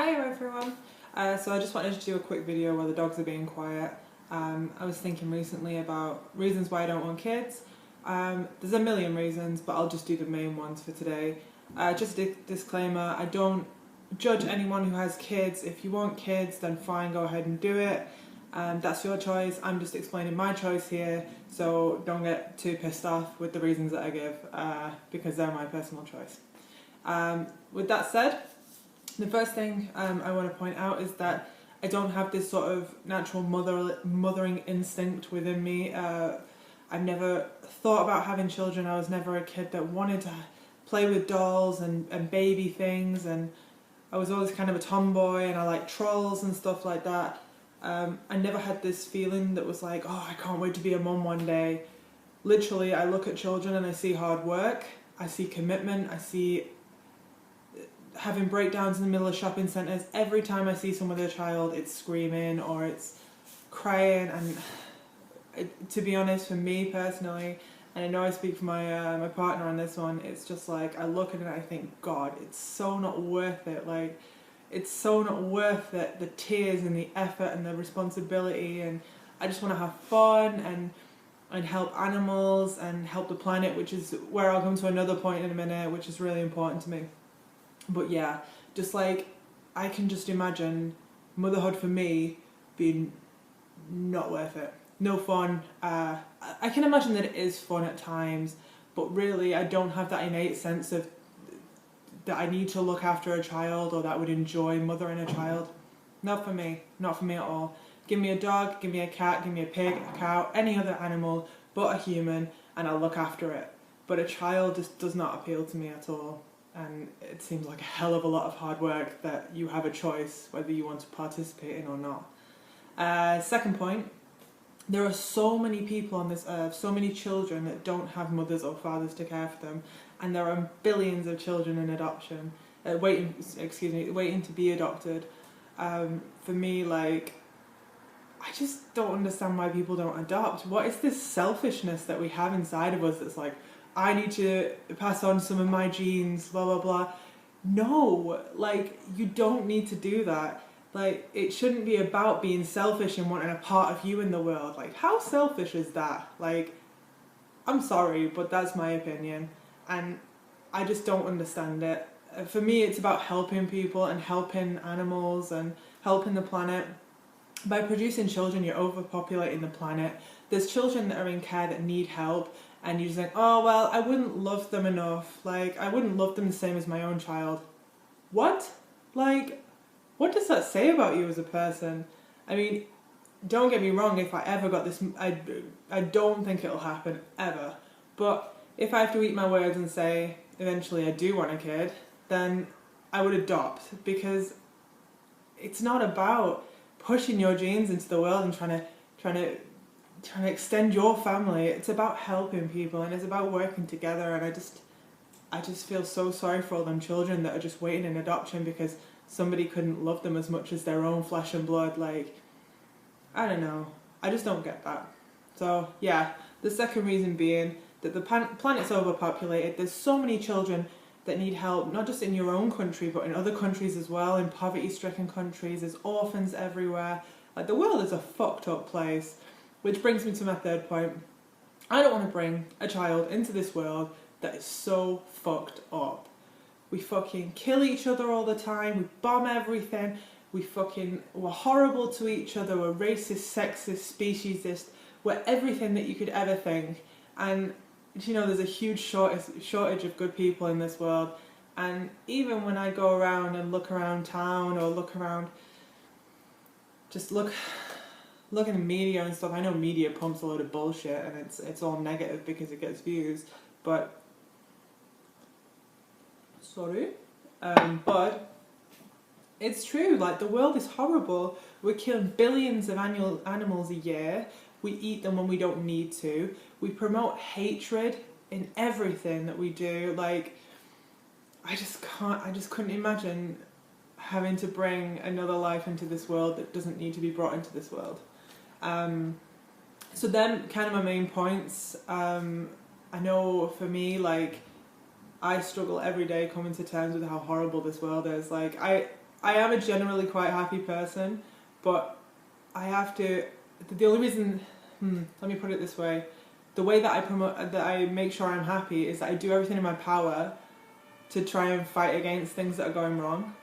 Hi everyone. So I just wanted to do a quick video while the dogs are being quiet. I was thinking recently about reasons why I don't want kids. There's a million reasons, but I'll just do the main ones for today. Just a disclaimer, I don't judge anyone who has kids. If you want kids, then fine, go ahead and do it. That's your choice. I'm just explaining my choice here, so don't get too pissed off with the reasons that I give, because they're my personal choice. With that said, the first thing I want to point out is that I don't have this sort of natural mothering instinct within me. I've never thought about having children. I was never a kid that wanted to play with dolls and baby things, and I was always kind of a tomboy and I like trolls and stuff like that. I never had this feeling that was like, oh, I can't wait to be a mum one day. Literally, I look at children and I see hard work, I see commitment, I see having breakdowns in the middle of shopping centres. Every time I see someone with a child, it's screaming or it's crying, and to be honest, for me personally, and I know I speak for my partner on this one, it's just like I look at it and I think, God, it's so not worth it. Like, it's so not worth it, the tears and the effort and the responsibility, and I just want to have fun and help animals and help the planet, which is where I'll come to another point in a minute, which is really important to me. But yeah, just like, I can just imagine motherhood for me being not worth it. No fun. I can imagine that it is fun at times, but really I don't have that innate sense of that I need to look after a child or that I would enjoy mothering a child. Not for me. Not for me at all. Give me a dog, give me a cat, give me a pig, a cow, any other animal but a human, and I'll look after it. But a child just does not appeal to me at all. And it seems like a hell of a lot of hard work that you have a choice whether you want to participate in or not. Second point, there are so many people on this earth, so many children that don't have mothers or fathers to care for them, and there are billions of children in adoption, waiting to be adopted. For me, like, I just don't understand why people don't adopt. What is this selfishness that we have inside of us that's like, I need to pass on some of my genes, blah, blah, blah. No, like, you don't need to do that. Like, it shouldn't be about being selfish and wanting a part of you in the world. Like, how selfish is that? Like, I'm sorry, but that's my opinion. And I just don't understand it. For me, it's about helping people and helping animals and helping the planet. By producing children, you're overpopulating the planet. There's children that are in care that need help, and you're just like, oh, well, I wouldn't love them enough. Like, I wouldn't love them the same as my own child. What? Like, what does that say about you as a person? I mean, don't get me wrong, if I ever got this, I don't think it'll happen, ever. But if I have to eat my words and say, eventually I do want a kid, then I would adopt, because it's not about pushing your genes into the world and trying to extend your family. It's about helping people, and it's about working together. And I just feel so sorry for all them children that are just waiting in adoption because somebody couldn't love them as much as their own flesh and blood. Like, I don't know. I just don't get that. So yeah, the second reason being that the planet's overpopulated. There's so many children that need help, not just in your own country, but in other countries as well, in poverty-stricken countries. There's orphans everywhere. Like, the world is a fucked up place. Which brings me to my third point. I don't want to bring a child into this world that is so fucked up. We fucking kill each other all the time. We bomb everything. We're horrible to each other. We're racist, sexist, speciesist. We're everything that you could ever think. And, you know, there's a huge shortage of good people in this world. And even when I go around and look around town or look in the media and stuff, I know media pumps a load of bullshit and it's all negative because it gets views, but but it's true. Like, the world is horrible. We're killing billions of animals a year. We eat them when we don't need to. We promote hatred in everything that we do. Like, I just couldn't imagine having to bring another life into this world that doesn't need to be brought into this world. So then, kind of my main points. I know for me, like, I struggle every day coming to terms with how horrible this world is. Like, I am a generally quite happy person, but I have to, the only reason, let me put it this way, the way that I make sure I'm happy is that I do everything in my power to try and fight against things that are going wrong.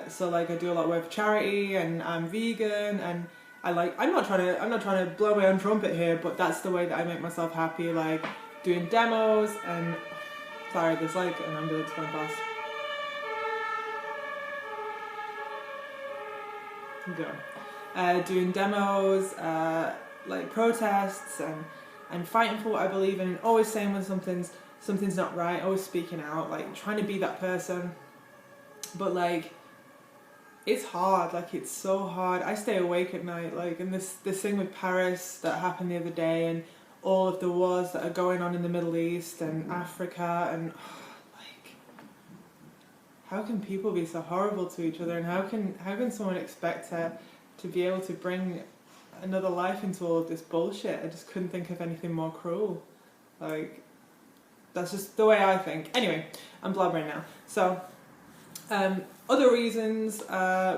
So like I do a lot of work for charity, and I'm vegan, and I'm not trying to blow my own trumpet here, but that's the way that I make myself happy, like doing demos and, sorry, there's like an ambulance going past. Doing demos, like protests, and fighting for what I believe in, and always saying when something's not right, always speaking out, like trying to be that person. But like, it's hard, like it's so hard. I stay awake at night, like, and this thing with Paris that happened the other day, and all of the wars that are going on in the Middle East and Africa, and like, how can people be so horrible to each other, and how can someone expect to be able to bring another life into all of this bullshit? I just couldn't think of anything more cruel. Like, that's just the way I think. Anyway, I'm blabbering now. So, other reasons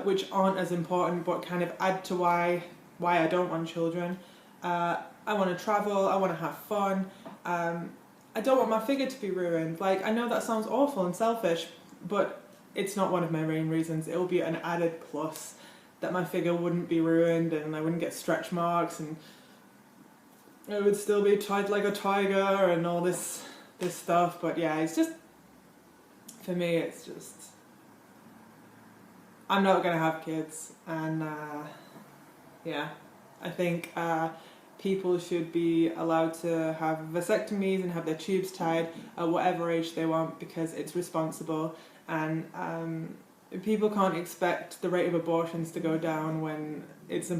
which aren't as important but kind of add to why I don't want children. I want to travel, I want to have fun. I don't want my figure to be ruined. Like, I know that sounds awful and selfish, but it's not one of my main reasons. It will be an added plus, that my figure wouldn't be ruined and I wouldn't get stretch marks and it would still be tight like a tiger and all this stuff. But yeah, it's just, for me, it's just, I'm not going to have kids, and yeah, I think people should be allowed to have vasectomies and have their tubes tied at whatever age they want, because it's responsible, and people can't expect the rate of abortions to go down when it's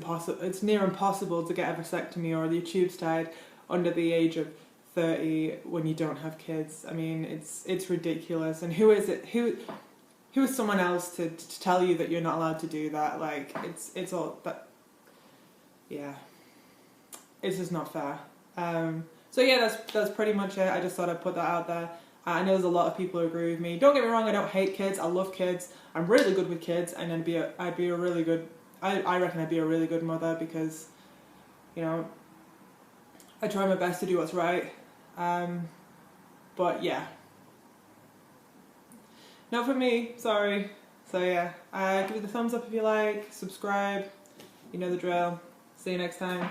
near impossible to get a vasectomy or the tubes tied under the age of 30 when you don't have kids. I mean, it's ridiculous. And who is someone else to tell you that you're not allowed to do that? Like, it's all that, yeah, it's just not fair. So yeah, that's pretty much it. I just thought I'd put that out there. I know there's a lot of people who agree with me. Don't get me wrong, I don't hate kids. I love kids. I'm really good with kids, and I reckon I'd be a really good mother, because, you know, I try my best to do what's right. But yeah, not for me, sorry. So yeah, give it the thumbs up if you like, subscribe, you know the drill. See you next time.